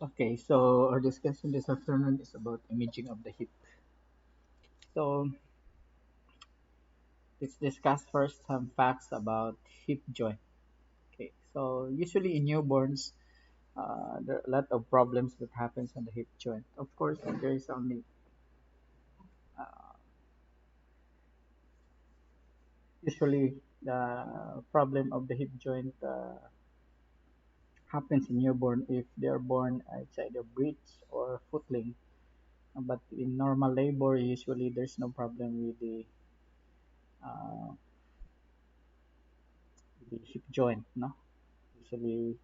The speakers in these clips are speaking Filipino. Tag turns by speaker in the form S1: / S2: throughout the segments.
S1: Okay, so our discussion this afternoon is about imaging of the hip. So let's discuss first some facts about hip joint. Okay, so usually in newborns, there are a lot of problems that happens on the hip joint. Of course, there is only uh, usually the problem of the hip joint happens in newborn if they are born outside of breech or footling. But in normal labor, usually there's no problem with uh, the hip joint, no? Usually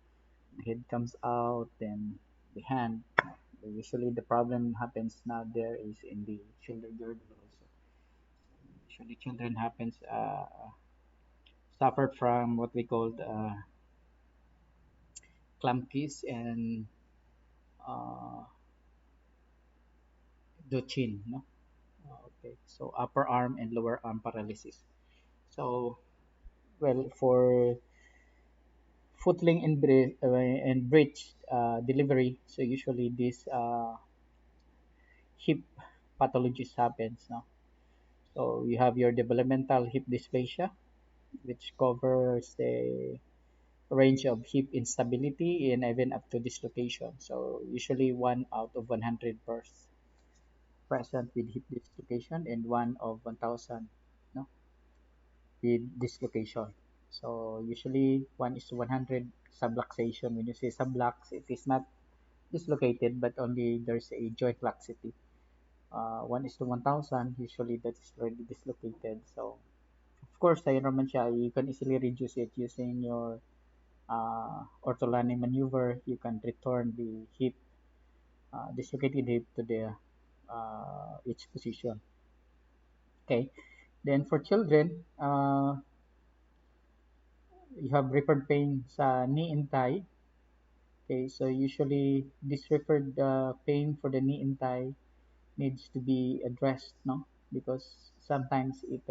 S1: the head comes out, then the hand. Usually the problem happens now there is in the shoulder girdle also. Usually children happens suffer from what we call clumpies and uh, Duchenne, no? Okay, so upper arm and lower arm paralysis. So, well, for footling and bridge delivery, so usually this hip pathologies happens, no? So you have your developmental hip dysplasia, which covers the range of hip instability and even up to dislocation. So usually one out of 100 births present with hip dislocation and one of 1,000 no, with dislocation. So usually 1 is to 100 subluxation. When you say sublux, it is not dislocated but only there's a joint laxity. 1 is to 1,000, usually that's already dislocated. So of course, sa naman siya, you can easily reduce it using your ortolani maneuver. You can return the hip, dislocated hip to the its position. Okay. Then for children, you have referred pain sa knee and thigh. Okay, so usually this referred pain for the knee and thigh needs to be addressed, no? Because sometimes it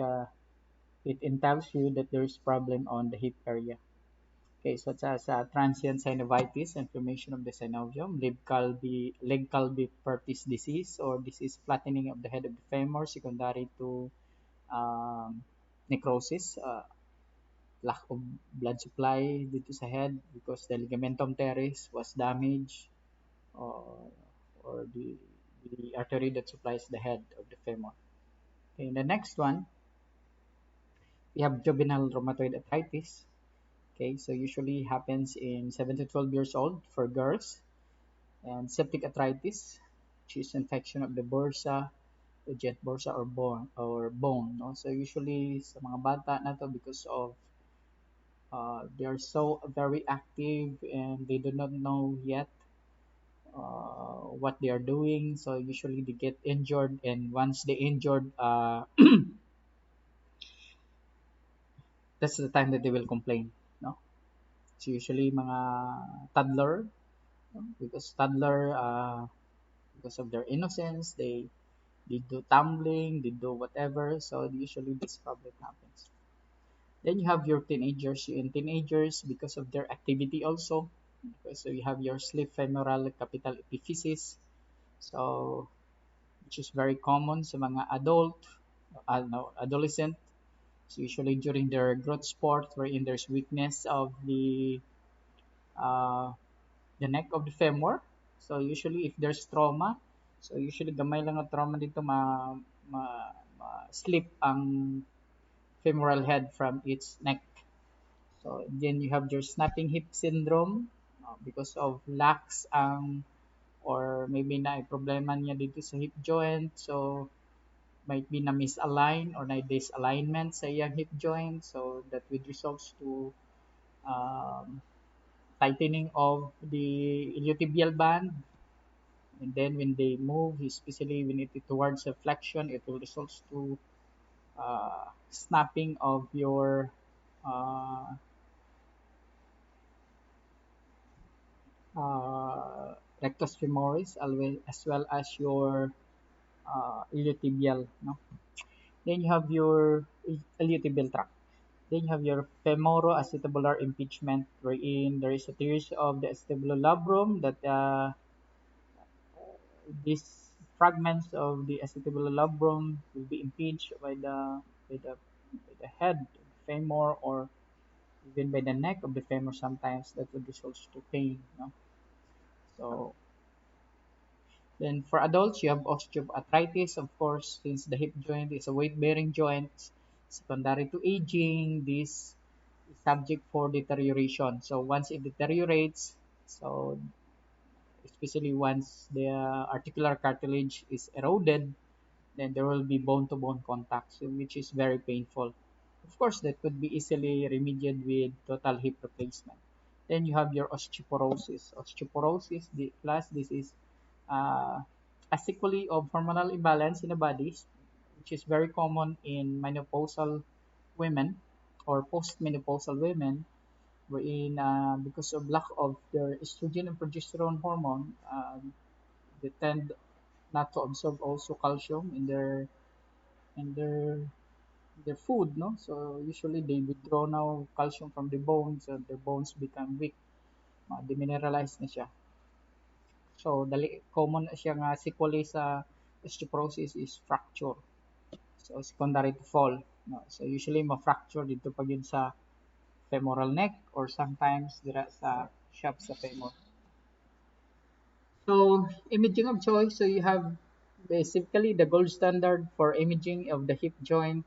S1: entails you that there is problem on the hip area. Okay, such as transient synovitis, inflammation of the synovium, leg calvi-Pertis disease, or disease flattening of the head of the femur secondary to um, necrosis, lack of blood supply dito sa head because the ligamentum teres was damaged, or, or the artery that supplies the head of the femur. Okay, the next one, we have juvenile rheumatoid arthritis. Okay, so usually happens in 7 to 12 years old for girls. And septic arthritis, which is infection of the bursa, the jet bursa or bone, no? So usually sa mga bata na to because of they are so very active and they do not know yet what they are doing. So usually they get injured, and once they injured, that's the time that they will complain, no? It's usually mga toddler, no? Because toddler, because of their innocence, they do tumbling, they do whatever. So usually this problem happens. Then you have your teenagers. In teenagers, because of their activity also, okay, so you have your slip femoral capital epiphysis. So which is very common sa mga no, adolescent. So usually during their growth spurt, wherein there's weakness of uh, the neck of the femur. So usually if there's trauma, so usually gamay lang ang trauma dito slip ang femoral head from its neck. So then you have your snapping hip syndrome because of lax ang or maybe na problema niya dito sa hip joint. So might be na misalign or na disalignment sa iyang hip joint. So that would results to um, tightening of the iliotibial band. And then when they move, especially when it is towards a flexion, it will result to snapping of your uh, rectus femoris as well as your iliotibial. No? Then you have your iliotibial tract. Then you have your femoroacetabular impingement, wherein there is a tears of the acetabular labrum that these fragments of the acetabulolabrum will be impinged by the by the head, femur, or even by the neck of the femur. Sometimes that would result to pain. No? So then for adults, you have osteoarthritis, of course, since the hip joint is a weight-bearing joint. Secondary to aging, this is subject for deterioration. So once it deteriorates, so especially once the articular cartilage is eroded, then there will be bone-to-bone contact, so which is very painful. Of course, that could be easily remedied with total hip replacement. Then you have your osteoporosis. Osteoporosis, this is uh, a sequelae of hormonal imbalance in the body, which is very common in menopausal women or postmenopausal women, wherein because of lack of their estrogen and progesterone hormone, they tend not to absorb also calcium in their food, no? So usually they withdraw now calcium from the bones and the bones become weak, demineralize na siya. So common siya nga sequelae sa osteoporosis is fracture. So secondary to fall, no? So usually ma-fracture dito pag yun sa femoral neck or sometimes dira sa shaft sa femur. So imaging of choice, so you have basically the gold standard for imaging of the hip joint,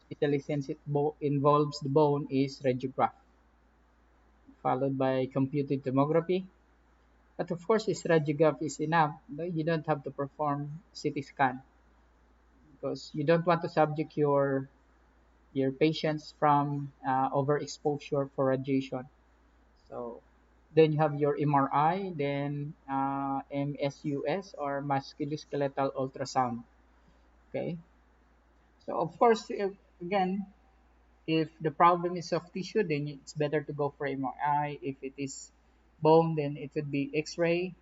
S1: especially since it involves the bone, is radiograph, followed by computed tomography. But of course, this radiograph is enough. No? You don't have to perform CT scan because you don't want to subject your patients from overexposure for radiation. So then you have your MRI, then MSUS or musculoskeletal ultrasound. Okay. So of course, again, if the problem is soft tissue, then it's better to go for MRI. If it is bone, then it would be X-ray.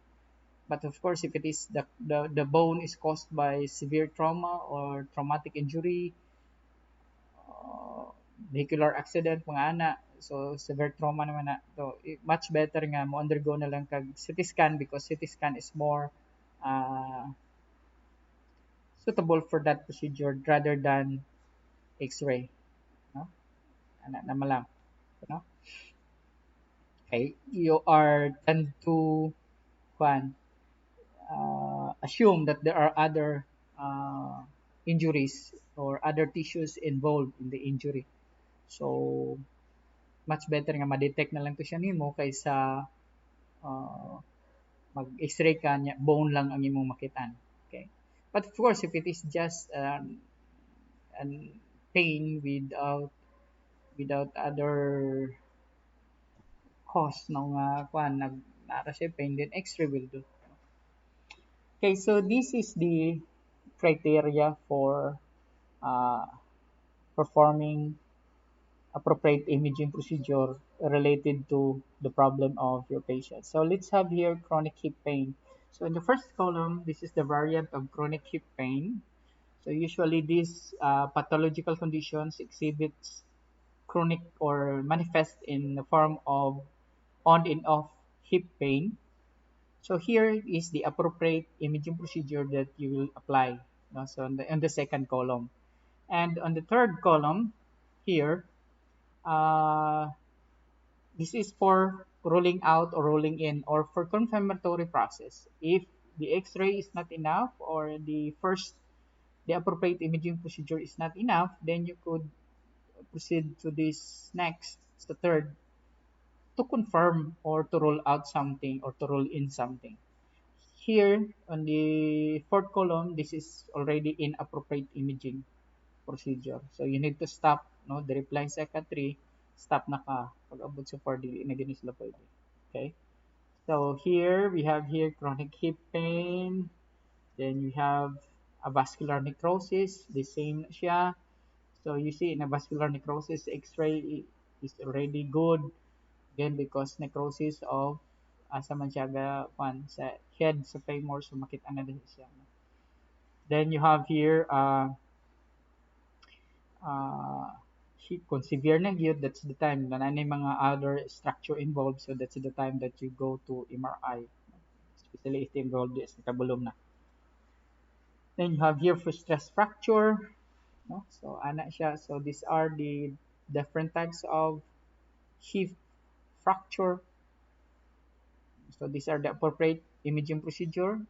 S1: But of course, if it is the bone is caused by severe trauma or traumatic injury, uh, vehicular accident, mga ana, so severe trauma naman na. So, much better nga mo undergo na lang kag CT scan because CT scan is more uh, suitable for that procedure rather than X-ray. No? Ana naman lang. No? Okay, you are tend to kwan, assume that there are other uh, injuries or other tissues involved in the injury. So, much better nga ma-detect na lang to siya nimo kaysa uh, mag-X-ray ka niya, bone lang ang imong makitaan. Okay. But of course, if it is just an pain without other cause no nga kwan nara siya pain, then X-ray will do. Okay, so this is the criteria for uh, performing appropriate imaging procedure related to the problem of your patient. So let's have here chronic hip pain. So in the first column, this is the variant of chronic hip pain. So usually these pathological conditions exhibits chronic or manifest in the form of on and off hip pain. So here is the appropriate imaging procedure that you will apply. No? So on the second column. And on the third column here, uh, this is for ruling out or ruling in or for confirmatory process. If the X-ray is not enough or the appropriate imaging procedure is not enough, then you could proceed to this next, the third, to confirm or to rule out something or to rule in something. Here on the fourth column, this is already inappropriate imaging procedure. So you need to stop, no, the reply psychiatry, stop na ka pag abot sa 4 dili na gani sila pwede. Okay? So here we have here chronic hip pain, then we have a vascular necrosis, the same siya. So you see in a vascular necrosis, X-ray is already good. Again, because necrosis of sa man siya sa head sa femur, so makita na din siya. Then you have here uh, kung severe na gyud, that's the time na nanay mga other structure involved, so that's the time that you go to MRI, especially if involved is tabulum na. Then you have here for stress fracture, no? So ana siya. So these are the different types of hip fracture. So these are the appropriate imaging procedure.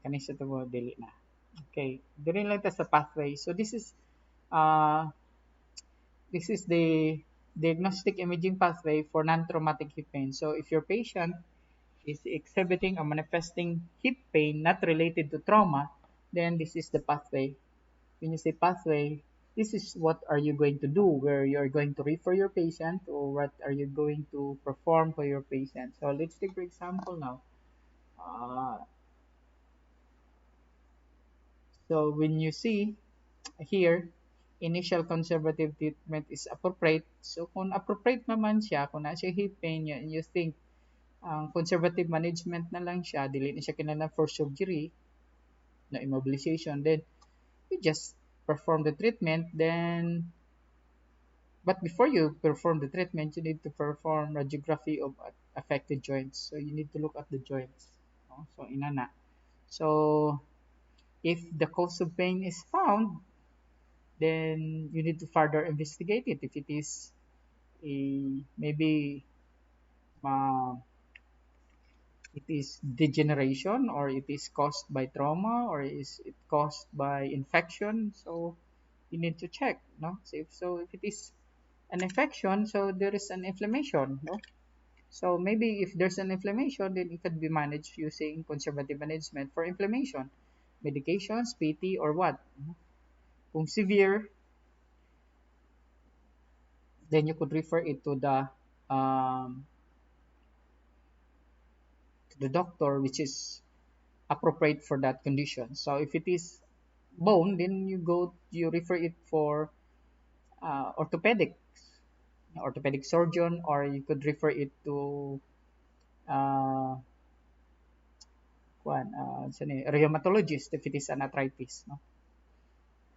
S1: Kanisa to mo dili na. Okay, dili lang ta sa pathway. So uh this is the diagnostic imaging pathway for non-traumatic hip pain. So if your patient is exhibiting or manifesting hip pain not related to trauma, then this is the pathway. When you say pathway, this is what are you going to do, where you are going to refer your patient, or what are you going to perform for your patient. So let's take for example now. Uh, so when you see here, initial conservative treatment is appropriate. So kung appropriate naman siya, kung na siya hip pain, you think ang conservative management na lang siya, dili na siya kinahanglan for surgery, no immobilization, then you just perform the treatment, then but before you perform the treatment, you need to perform radiography of affected joints. So you need to look at the joints. No? So inana. So if the cause of pain is found, then you need to further investigate it. If it is a maybe uh, it is degeneration, or it is caused by trauma, or is it caused by infection, so you need to check, no? So if it is an infection, so there is an inflammation, no? So maybe if there's an inflammation, then it could be managed using conservative management for inflammation, medications, PT, or what. Kung severe, then you could refer it um, to the doctor, which is appropriate for that condition. So if it is bone, then you refer it for orthopedic surgeon, or you could refer it to uh, rheumatologist if it is an arthritis. No?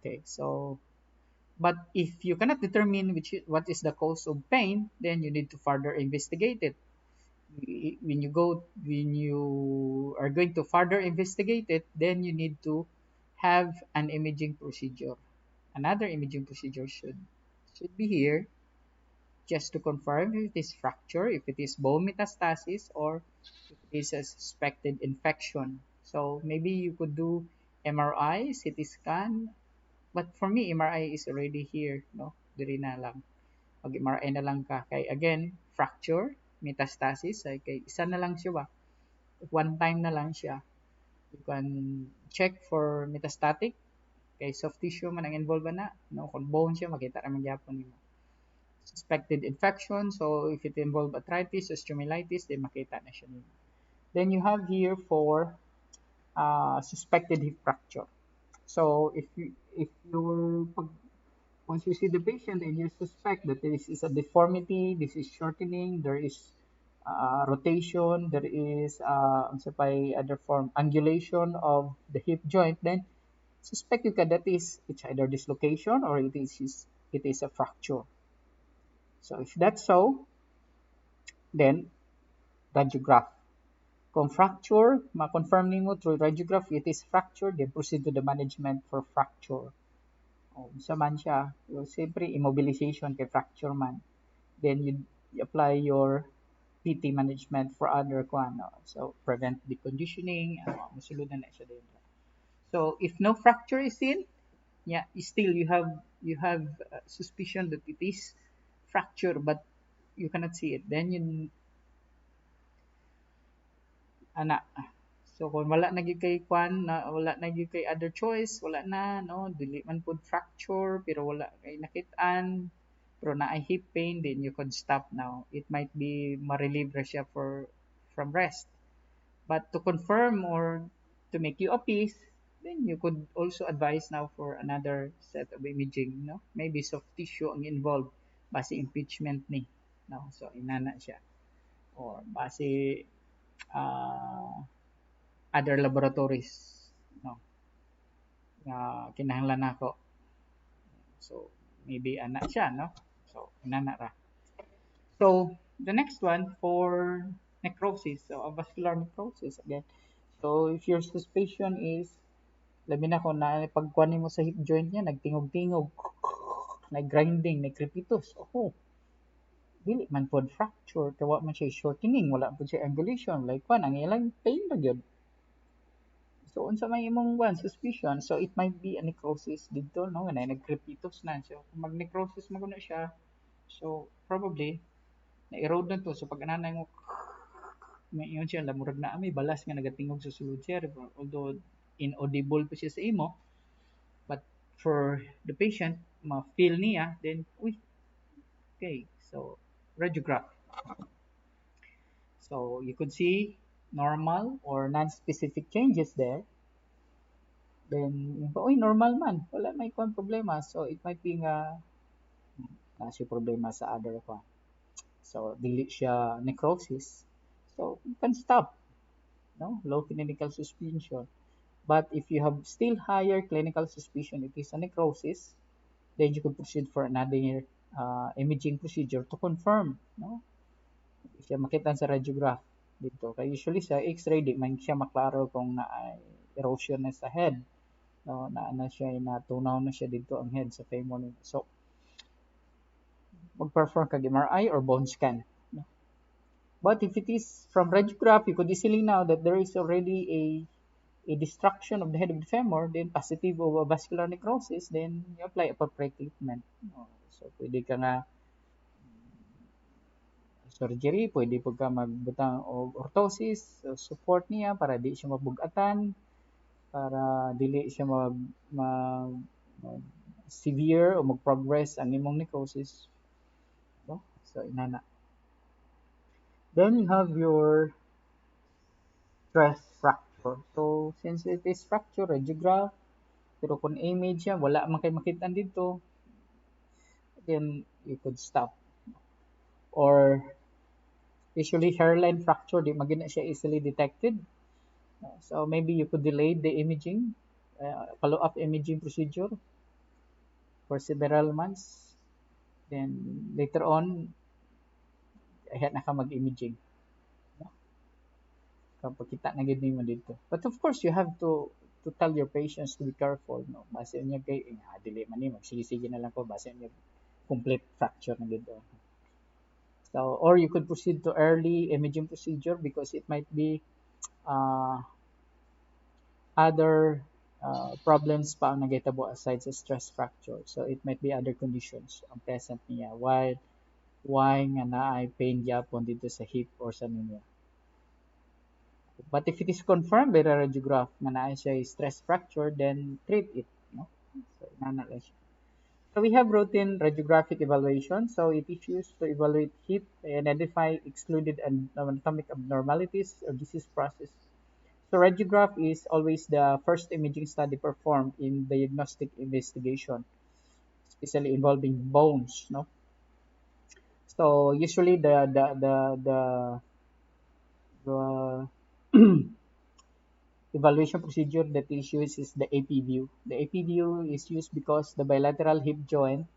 S1: Okay, so but if you cannot determine what is the cause of pain, then you need to further investigate it. When you are going to further investigate it, then you need to have an imaging procedure. Another imaging procedure should be here, just to confirm if it is fracture, if it is bone metastasis, or if it is a suspected infection. So maybe you could do MRI, CT scan, but for me, MRI is already here, no? Diri na lang. Mag-MRI na lang ka. Kay again, fracture, metastasis, ay kay isa na lang siya ba? One time na lang siya. You can check for metastatic, kay soft tissue man ang involved na, no? Kung bone siya, makita naman gyapon nimo. Suspected infection, so if it involve arthritis, osteomyelitis, then makita na siya nimo. Then you have here for suspected hip fracture. So if you're once you see the patient and you suspect that this is a deformity, this is shortening, there is rotation, there is other form angulation of the hip joint, then suspect you can that is it's either dislocation or it is a fracture. So if that's so, then radiograph. Kung fracture, ma-confirm nimo through radiograph it is fracture, then proceed to the management for fracture. Sa man siya, siyempre immobilization kay fracture man. Then you apply your PT management for other kuan. So prevent deconditioning, masuludan na siya din. So if no fracture is seen, yeah, still you have suspicion that it is fracture, but you cannot see it. Then ana so kung wala na gyud kay kwan na wala na gyud kay other choice, wala na no, dili man pud fracture pero wala kay nakit-an pero na ay hip pain, then you could stop now. It might be ma-relieve ra siya from rest. But to confirm or to make you a peace, then you could also advise now for another set of imaging, no? Maybe soft tissue ang involved base impeachment ni, no? So inana siya, or base uh, other laboratories, no, nga kinahanglan nako. So maybe ana siya, no? So inana ra. So the next one for necrosis, so a vascular necrosis again. So if your suspicion is, labi na kung na pagkuhanin mo sa hip joint niya, nagtingog-tingog, nag-grinding, nag-crepitus, oh, dili man pod fracture, kawa man siya shortening, wala po siya angulation, like pan, ang ilang pain na yun. So, unsa may imong suspicion, so it might be a necrosis dito, no, na nag-crepitus na. So, kung mag-necrosis mo na siya, so probably, na-erode na to. So, pag ananay mo, may yun siya, lamurag na may balas nga nagatingog sa sulod siya. Although, inaudible pa siya sa imo, but for the patient, ma-feel niya, then, uy, okay, so, radiograph. So, you could see normal or non-specific changes there. Then, uy, normal man. Wala may kung problema. So, it might be nga, si problema sa other pa. So, dili siya necrosis. So, you can stop. No? Low clinical suspicion. But if you have still higher clinical suspicion, it is a necrosis, then you could proceed for another imaging procedure to confirm. No? Siya makita sa radiograph dito. Kaya usually sa X-ray, di man siya maklaro kung na erosion na sa head. No? Na siya, natunaw na siya dito ang head sa femur. So, mag-perform kag MRI or bone scan. No? But if it is from radiograph, you could easily know that there is already a destruction of the head of the femur, then positive of a vascular necrosis, then you apply appropriate treatment. No? So, pwede ka nga surgery, pwede po ka magbutang og orthosis, so support niya para di siya mabugatan, para dili siya mag severe o mag-progress ang imong necrosis. No? So, inana. Then you have your stress fracture. So, since it is fracture, radiograph, pero kung image siya, wala man kay makita dito, then you could stop. Or usually hairline fracture, di magina siya easily detected. So maybe you could delay the imaging, follow-up imaging procedure for several months. Then later on, ahead na ka mag-imaging. No? Kapag kita na gid mo dito. But of course, you have to tell your patients to be careful. No? Base niya kay, dili man ni, magsige na lang ko, base niya complete fracture na dito. So, or you could proceed to early imaging procedure because it might be uh, other problems pa ang nagitabo aside sa stress fracture. So, it might be other conditions ang present niya. Why nga na ay pain yapon dito sa hip or sa niya. But if it is confirmed by the radiograph nga na siya stress fracture, then treat it. No? So, inana lang siya. So, we have routine radiographic evaluation. So, it is used to evaluate hip, identify excluded anatomic abnormalities or disease process. So radiograph is always the first imaging study performed in diagnostic investigation, especially involving bones. No, so usually the evaluation procedure that is used is the AP view. The AP view is used because the bilateral hip joint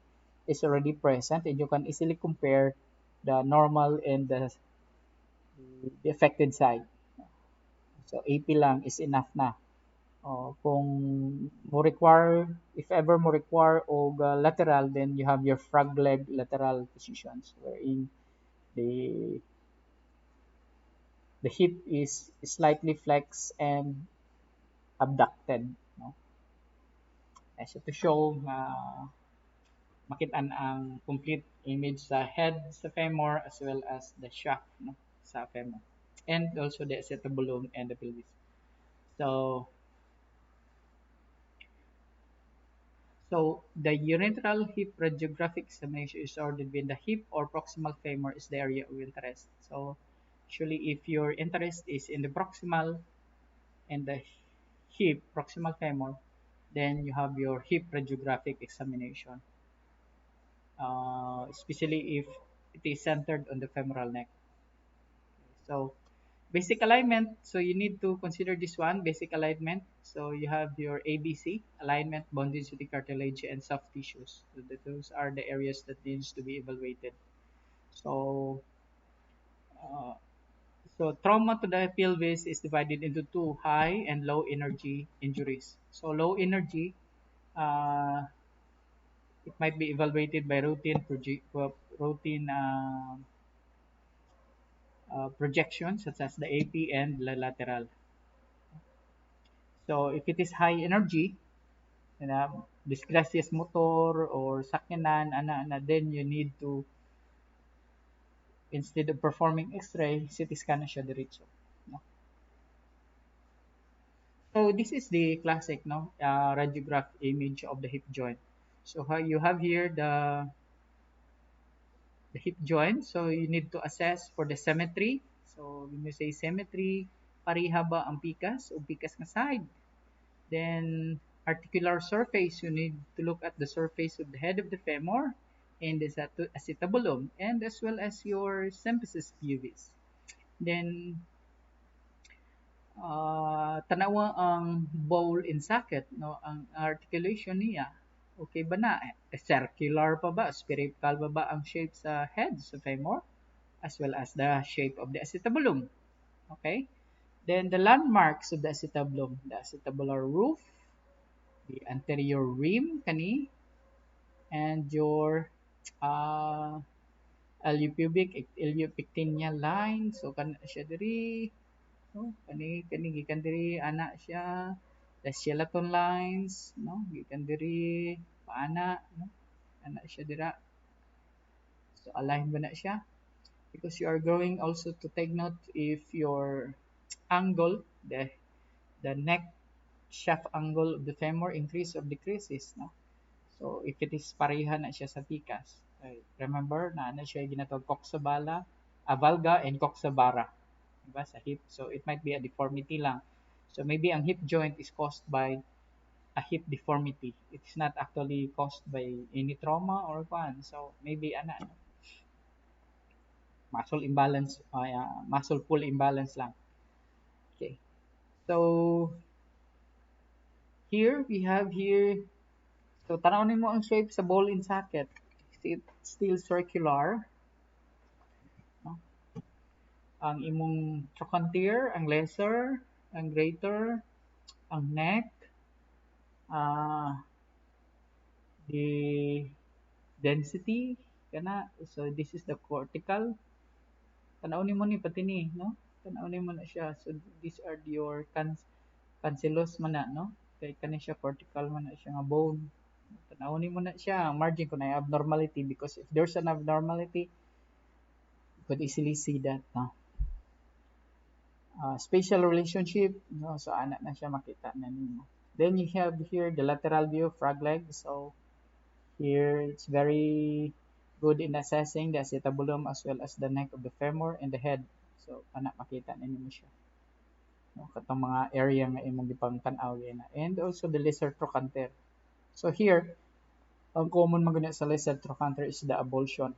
S1: is already present, and you can easily compare the normal and the affected side. So AP lang is enough na. Kung mo require, if ever mo require og lateral, then you have your frog leg lateral positions wherein the the hip is slightly flexed and abducted, no? As to show na makitaan ang complete image sa head sa femur as well as the shaft, no, sa femur, and also the acetabulum and the pelvis. So So the unilateral hip radiographic examination is ordered when the hip or proximal femur is the area of interest. So usually if your interest is in the proximal and the hip, proximal femur, then you have your hip radiographic examination, especially if it is centered on the femoral neck. So basic alignment, so you need to consider this one, basic alignment. So you have your ABC, alignment, bone density, cartilage, and soft tissues. So those are the areas that needs to be evaluated. So, uh, So trauma to the pelvis is divided into two, high and low energy injuries. So low energy, uh, it might be evaluated by routine projections such as the AP and the lateral. So if it is high energy, dyscrasias motor or sakyanan, then you need to, instead of performing X-ray, CT scan na siya diretso. No? So this is the classic radiograph image of the hip joint. So how you have here the hip joint. So you need to assess for the symmetry. So when you say symmetry, pareha ba ang pikas o pikas nga side? Then articular surface, you need to look at the surface of the head of the femur and the acetabulum, and as well as your symphysis pubis. Then tanawa ang ball and socket, no, ang articulation niya. Okay ba na? Circular pa ba? Spherical pa ba ang shape sa head, sa femur? As well as the shape of the acetabulum. Okay? Then the landmarks of the acetabulum, the acetabular roof, the anterior rim kani, and your alveopubic iliopectineal line. So kana siya diri. No, kani gikan diri ana siya, the skeleton lines, no, gikan diri paana, no, ana siya dira. So align ba na siya? Because you are going also to take note if your angle, the neck shaft angle of the femur increase or decreases, no. So if it is pareha na siya sa tikas, remember na ano siya ginatawag coxabala, valga and coxabara, diba, sa hip. So it might be a deformity lang. So maybe ang hip joint is caused by a hip deformity. It's not actually caused by any trauma or one. So maybe muscle imbalance, muscle pull imbalance lang. Okay. So here we have here, so tanawin mo ang shape sa ball and socket. It's still circular. No? Ang imong trochanter, ang lesser, ang greater, ang neck, the density, kana. So this is the cortical. Tanawin mo ni pati ni, no? Tanawin mo na siya. So these are your cancellous man na, no? Kay kani siya cortical man na siya nga bone. Tanawin mo na siya, margin ko na abnormality, because if there's an abnormality, you could easily see that, no? Spatial relationship, no? So anak na siya makita na ninyo. Then you have here the lateral view, frog leg. So here it's very good in assessing the acetabulum as well as the neck of the femur and the head. So anak makita na ninyo siya. No? Katong mga area nga imong gipang tan-aw na. And also the lesser trochanter. So here, ang common magana sa lesser trochanter is the avulsion,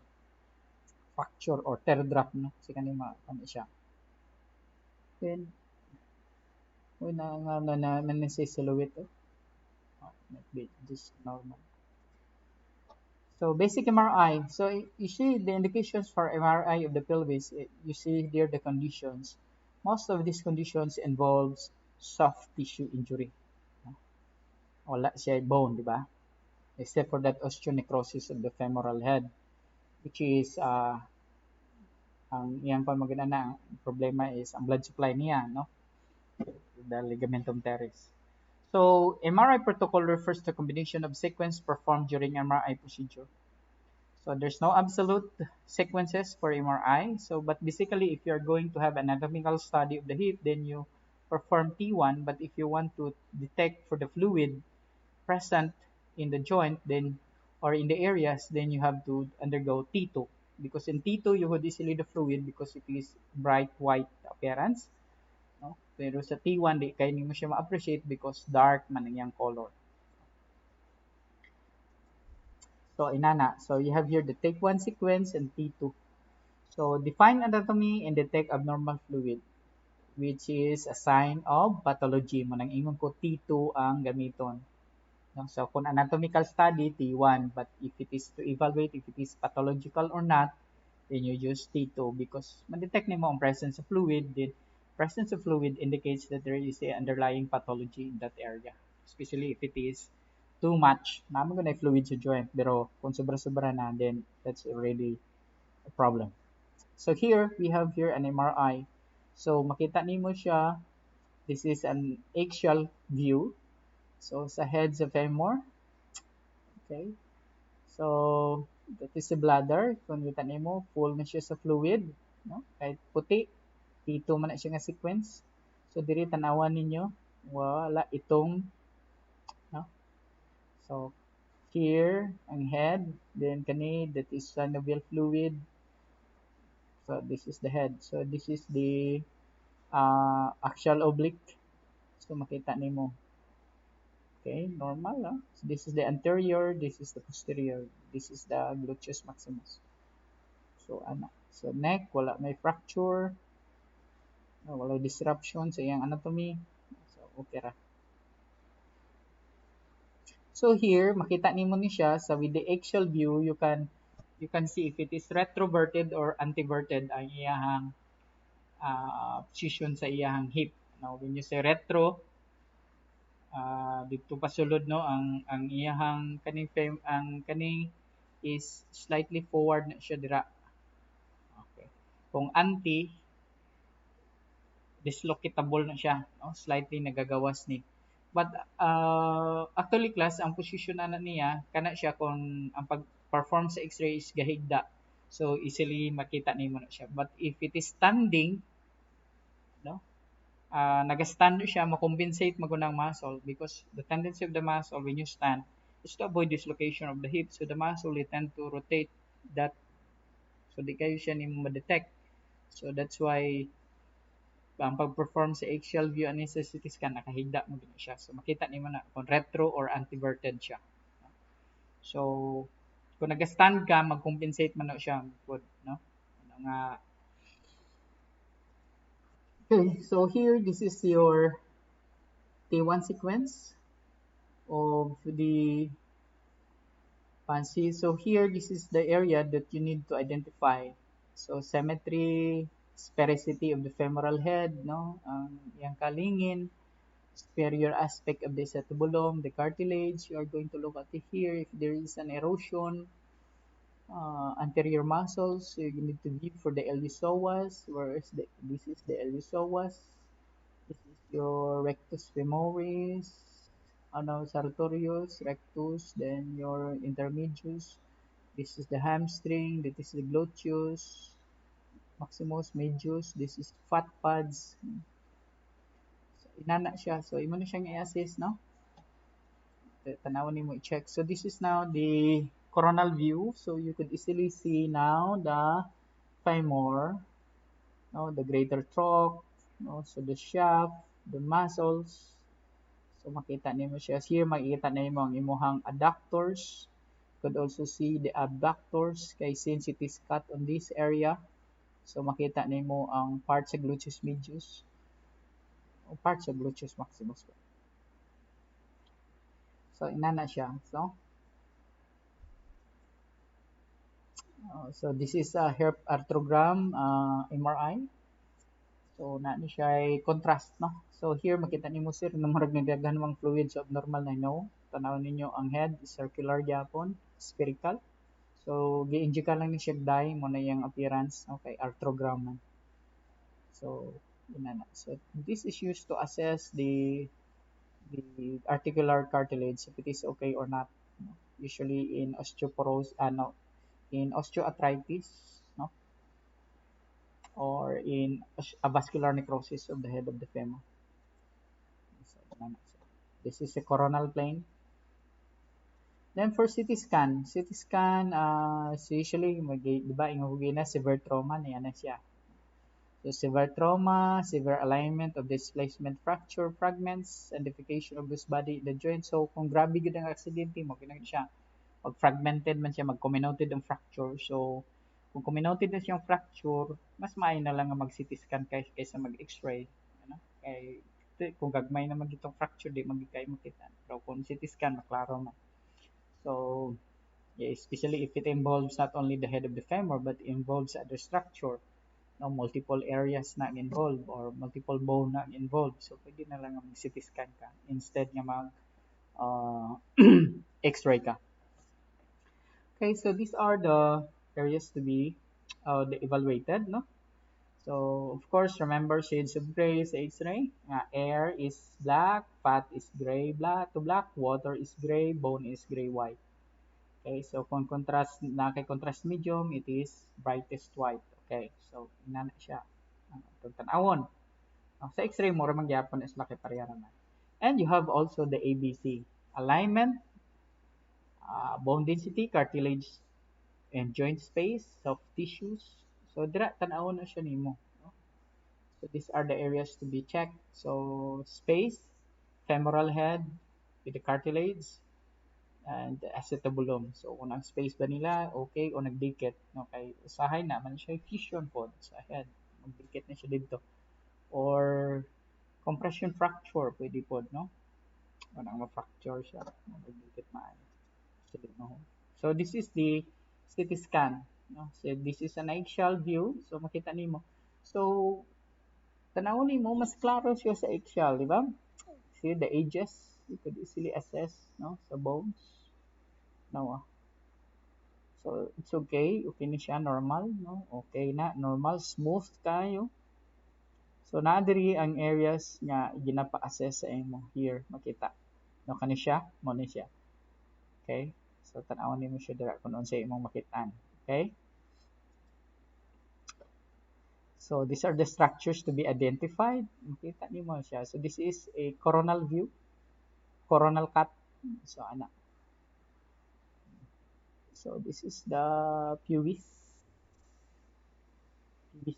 S1: fracture or tear drop, no? Kasi kanina ano siya. Then na silhouette, might be just normal. So basic MRI. So you see the indications for MRI of the pelvis. You see there the conditions. Most of these conditions involves soft tissue injury. Wala siya bone, di ba? Except for that osteonecrosis of the femoral head, which is ang iyang pamagana na problema is ang blood supply niya, no? The ligamentum teres. So MRI protocol refers to a combination of sequence performed during MRI procedure. So there's no absolute sequences for MRI. So but basically, if you're going to have anatomical study of the hip, then you perform T1. But if you want to detect for the fluid present in the joint, then or in the areas, then you have to undergo T2. Because in T2, you would easily the fluid because it is bright white appearance. No? Pero sa T1, di kayo mo siya ma-appreciate because dark man ang yung color. So, inana. So, you have here the take 1 sequence and T2. So, define anatomy and detect abnormal fluid, which is a sign of pathology. Manang ingon ko T2 ang gamiton. So, kung anatomical study, T1. But if it is to evaluate if it is pathological or not, then you use T2 because ma-detect nimo ang presence of fluid. The presence of fluid indicates that there is a underlying pathology in that area, especially if it is too much. Naman ko na fluid sa joint, pero kung sobra-sobra na, then that's already a problem. So here, we have here an MRI. So makita nimo siya, this is an axial view. So sa head sa femur, okay? So that is the bladder. Kung kita nimo, full na siya sa fluid, no? Kahit puti, T2 man na siya nga sequence. So diri tanawan ninyo, wala itong, no? So here ang head, then kani that is synovial fluid. So this is the head. So this is the axial oblique. So makita nimo. Okay, normal. So this is the anterior, this is the posterior, this is the gluteus maximus. So ana. So neck, wala may fracture, wala disruption sa iyang anatomy. So okay ra. So here, makita nimo ni siya sa with the axial view, you can see if it is retroverted or antiverted ang iyahang position sa iyahang hip. Now, when you say retro, dito pasulod no ang iyahang kaning is slightly forward na siya dira. Okay. Kung anti, dislocatable na siya, no? Slightly nagagawas ni. But actually class, ang position na niya, kana siya kung ang pag-perform sa x-ray is gahigda. So easily makita nimo na siya. But if it is standing, no? Nag-stand siya, makompensate magunang muscle because the tendency of the muscle when you stand is to avoid dislocation of the hip. So the muscle will tend to rotate that. So di kayo siya nimo ma-detect. So that's why ang pag-perform sa axial view ani sa CT scan nakahigda mo din siya. So makita nimo na kung retro or antiverted siya. So kung nag-stand ka, mag-compensate man na siya good, no? Ano nga. Okay, so here this is your T1 sequence of the fancy. So here this is the area that you need to identify. So symmetry, sphericity of the femoral head, no? Yang kalingin, superior aspect of the acetobulum, the cartilage. You are going to look at it here. If there is an erosion, anterior muscles, so you need to view for the iliopsoas. Whereas this is the iliopsoas. This is your rectus femoris, ano, sartorius, rectus, then your intermedius. This is the hamstring. This is the gluteus, maximus, medius. This is fat pads. So, inana siya. So, imo na siyang i-assess, no? Tanawan nimo i-check. So, this is now the coronal view. So, you could easily see now the femur, no, the greater trunk, no, so the shaft, the muscles. So, makita nimo siya. Here, makikita na nimo ang imuhang adductors. You could also see the abductors kay since it is cut on this area. So, makita nimo ang part sa gluteus medius o part sa gluteus maximus. So, inana siya. So this is a herp arthrogram MRI. So, na ni siya ay contrast, no? So, here, makita nimo sir, na marag nagdaganwang fluid sa abnormal na, no? Tanawin ninyo, ang head is circular gyapon, spherical. So, gi-inject lang ni siya dye mo na yung appearance, okay, arthrogram man. So, yun na. So, this is used to assess the articular cartilage if it is okay or not. No? Usually in osteoporosis, in osteoarthritis, no? Or in avascular necrosis of the head of the femur. So, this is the coronal plane. Then for CT scan, so usually, di ba, ingugin na severe trauma, niya na siya. So severe trauma, severe alignment of displacement fracture fragments, identification of loose body in the joint. So kung grabe gud ang aksidente mo, kinag siya, pag fragmented man siya, mag-comminuted ang fracture. So kung comminuted na siyang fracture, mas maayo na lang nga mag-CT scan kaysa mag-X-ray. Ano? Kay kung gagmay naman itong fracture, di magigay makita. Pero kung CT scan, maklaro na. So, especially if it involves not only the head of the femur but involves other structure, no, multiple areas na involved or multiple bone na involved. So pwede na lang mag CT scan ka instead nga mag uh, x-ray ka. Okay, so these are the areas to be evaluated, no? So, of course, remember shades of gray sa X-ray. Air is black, fat is gray black to black, water is gray, bone is gray white. Okay, so kung contrast na kay contrast medium, it is brightest white. Okay, so ina na siya. Itong tanawon. Sa X-ray mo, ramang gyapon is laki pareha naman. And you have also the ABC. Alignment, bone density, cartilage, and joint space, soft tissues. So, dira, tanawon na siya nimo. No? So, these are the areas to be checked. So, space, femoral head with the cartilage, and the acetabulum. So, kung ang space ba nila, okay, o nagdikit. Okay, usahay na, man siya fusion pod sa head. Magdikit na siya dito. Or, compression fracture, pwede pod, no? O nang ma-fracture siya. Magdikit maayo. So, this is the CT scan. No? So, this is an eggshell view. So, makita nimo. So, tanawon nimo mas klaro siya sa eggshell, di ba? See the edges, you could easily assess, no, sa bones. No, so it's okay, okay na siya, normal, no? Okay na, normal, smooth kayo. So naa diri ang areas nga ginapa-assess sa imo here, makita. No kani siya, mo ni siya. Okay? So tan-awon nimo siya dira kun unsa imong makitaan. Okay? So these are the structures to be identified. Makita nimo siya. So this is a coronal view, coronal cut. So ana. So this is the pubis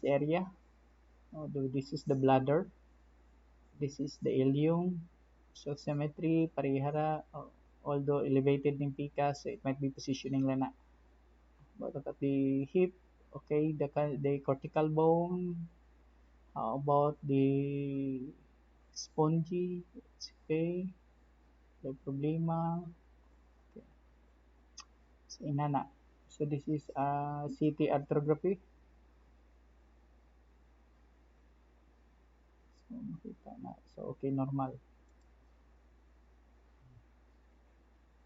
S1: area. Although this is the bladder. This is the ilium. So symmetry, parihara, although elevated ng pika, so it might be positioning lang na. But at the hip, okay, the cortical bone, how about the spongy, it's okay, the problema, okay. So inana. So this is CT arthrography. So makita na. So okay, normal.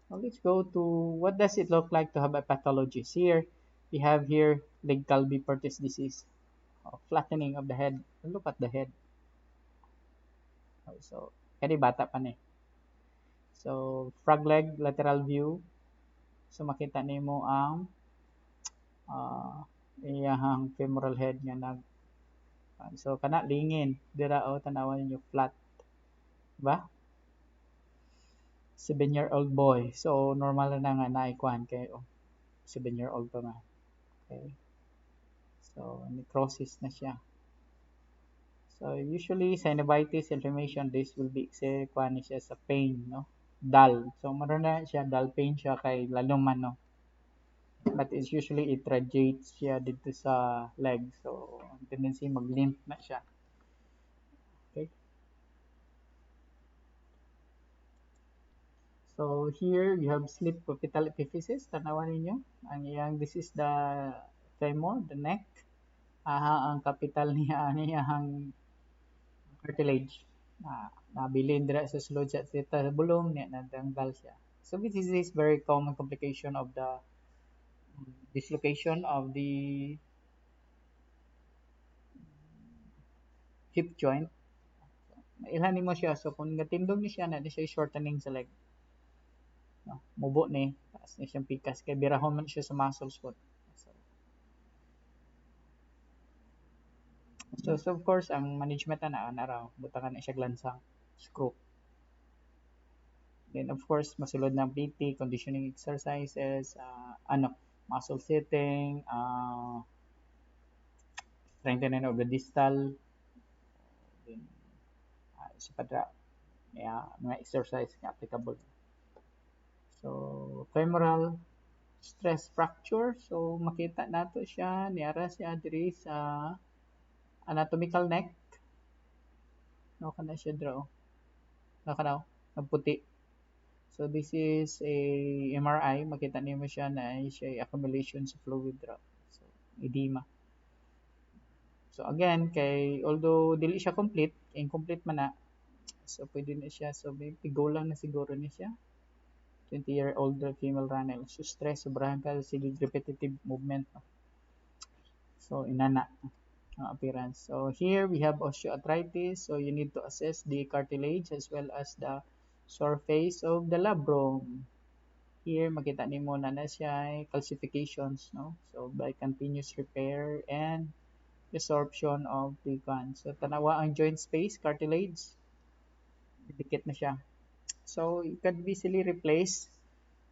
S1: Now let's go to what does it look like to have a pathologist. Here, we have here Legg-Calvé-Perthes disease, flattening of the head. Look at the head. So, kani bata pa ni. So, frog leg lateral view. So, makita nimo ang iyahang femoral head nga nag so kana lingin dira o tanawan niyo flat, ba? 7-year-old boy. So, normal na nga naikuan kay 7-year-old pa man. Okay. So, necrosis na siya. So, usually, synovitis, inflammation, this will be kuan siya sa pain, no? Dull. So, maroon na siya, dull pain siya kay laluman, no? But it's usually, it radiates siya dito sa leg. So, ang tendency, mag-limp na siya. Okay? So, here, you have slip capital epiphysis. Tanawan ninyo. This is the femur, the neck. Ang capital niya, ang cartilage. Nabilin dira sa sulod sa bulong niya, natanggal siya. So, this is very common complication of the dislocation of the hip joint. Ilhanin mo siya. So, kung natindog ni siya, na siya shortening sa leg. No? Mubo ni. Taas ni siyang pikas. Kaya birahon man siya sa muscles po. So of course, ang management na raw, butangan na siya glansang screw. Then, of course, masulod ng PT, conditioning exercises, muscle setting, strengthening of the distal, then, sa padra, mga exercise na applicable. So, femoral stress fracture. So, makita nato siya, niara siya diri sa anatomical neck. No, kana siya draw. No, kana, nagputi. So this is a MRI, makita niyo siya na siya ay accumulation sa fluid drop. So edema. So again, kay although dili siya complete, incomplete man na, so pwede na siya, so may pigo lang na siguro ni siya. 20-year-old female runner. So stress, sobrahan ka sa repetitive movement. No? So inana ang appearance. So here we have osteoarthritis. So you need to assess the cartilage as well as the surface of the labrum. Here makita nimo na siya calcifications, no? So by continuous repair and resorption of the gun. So tanawa ang joint space, cartilage, dikit na siya. So you can easily replace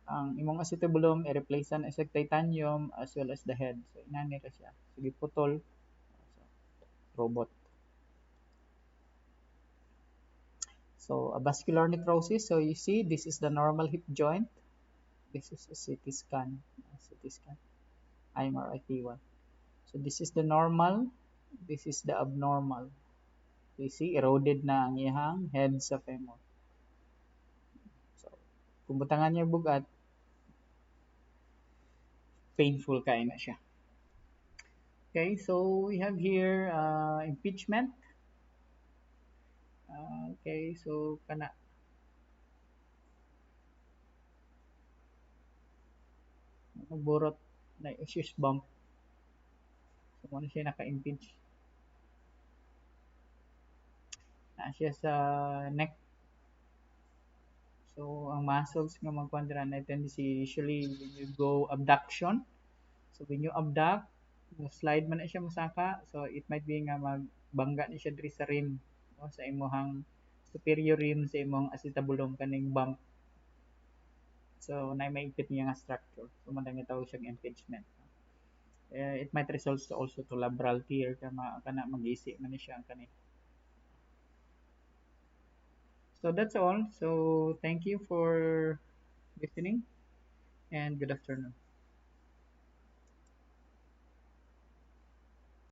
S1: ang imong acetobulum i-replace na sa titanium as well as the head. So inani ra siya. Sige putol. So, robot. So a vascular necrosis. So you see this is the normal hip joint. This is a CT scan. CT scan. IMRI T1. So this is the normal. This is the abnormal. You see eroded na ang iyang head sa femur. So kung butangan niya bugat, painful kay na siya. Okay, so we have here impeachment. Okay, so kana nagburot na issues bump. So mo na siya naka-impinge. Na siya sa neck. So ang muscles nga magkwandra na tendency usually when you go abduction. So when you abduct, slide man na siya musaka. So it might be nga magbangga ni siya diri sa rim, no? Sa imong superior rim sa imong acetabulum kaning bump. So na maigpit niya nga structure. So man nga tawag siyang impingement. It might result also to labral tear kana mag-isi man ni siya kani. So that's all. So thank you for listening and good afternoon.